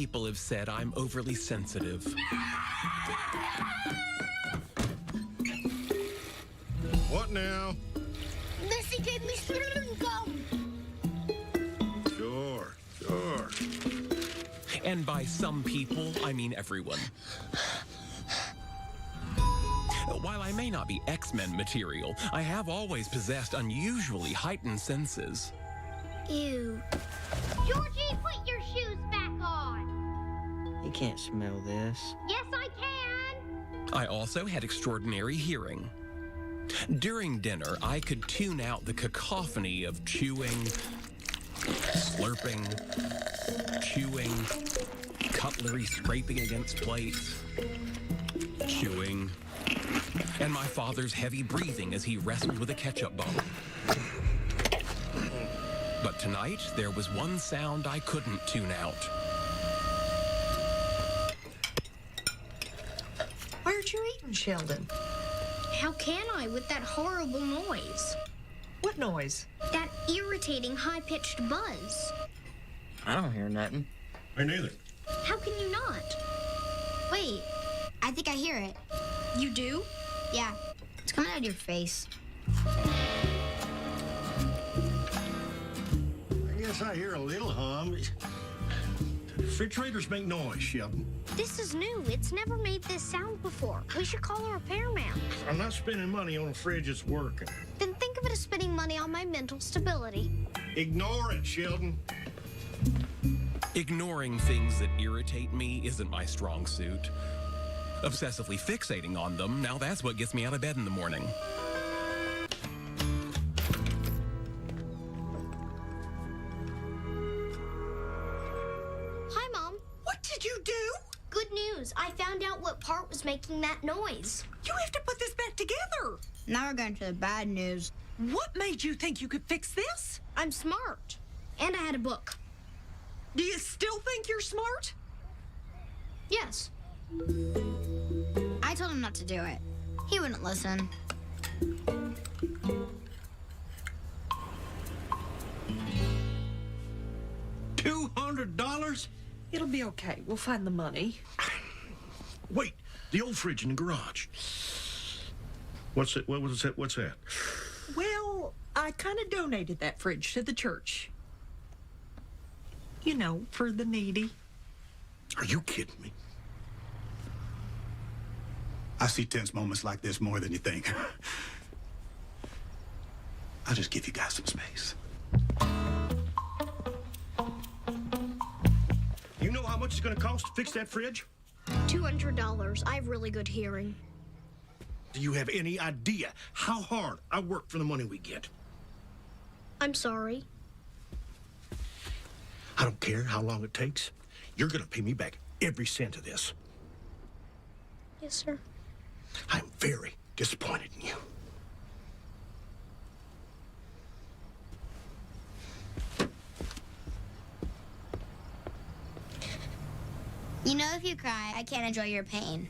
people have said I'm overly sensitive. What now? Missy gave me chewing gum. Sure. And by some people, I mean everyone. While I may not be X-Men material, I have always possessed unusually heightened senses. Ew. Georgie, put your shoes back on. You can't smell this. Yes, I can. I also had extraordinary hearing. During dinner, I could tune out the cacophony of chewing, slurping, chewing, cutlery scraping against plates, chewing, and my father's heavy breathing as he wrestled with a ketchup bottle. But tonight, there was one sound I couldn't tune out. Why aren't you eating, Sheldon? How can I with that horrible noise? What noise? That irritating high-pitched buzz. I don't hear nothing. Me neither. How can you not? Wait, I think I hear it. You do? Yeah, it's coming out of your face. I guess I hear a little hum. Refrigerators make noise, Sheldon. This is new. It's never made this sound before. We should call a repairman. I'm not spending money on a fridge that's working. Then think of it as spending money on my mental stability. Ignore it, Sheldon. Ignoring things that irritate me isn't my strong suit. Obsessively fixating on them, now that's what gets me out of bed in the morning. Hi, Mom. What did you do? Good news. I found out what part was making that noise. You have to put this back together. Now we're going to the bad news. What made you think you could fix this? I'm smart. And I had a book. Do you still think you're smart? Yes. I told him not to do it. He wouldn't listen. $200? It'll be okay. We'll find the money. Wait, the old fridge in the garage. What's it? What was that? What's that? Well, I kind of donated that fridge to the church. You know, for the needy. Are you kidding me? I see tense moments like this more than you think. I'll just give you guys some space. You know how much it's going to cost to fix that fridge? $200. I have really good hearing. Do you have any idea how hard I work for the money we get? I'm sorry. I don't care how long it takes. You're going to pay me back every cent of this. Yes, sir. I'm very disappointed in you. You know, if you cry, I can't enjoy your pain.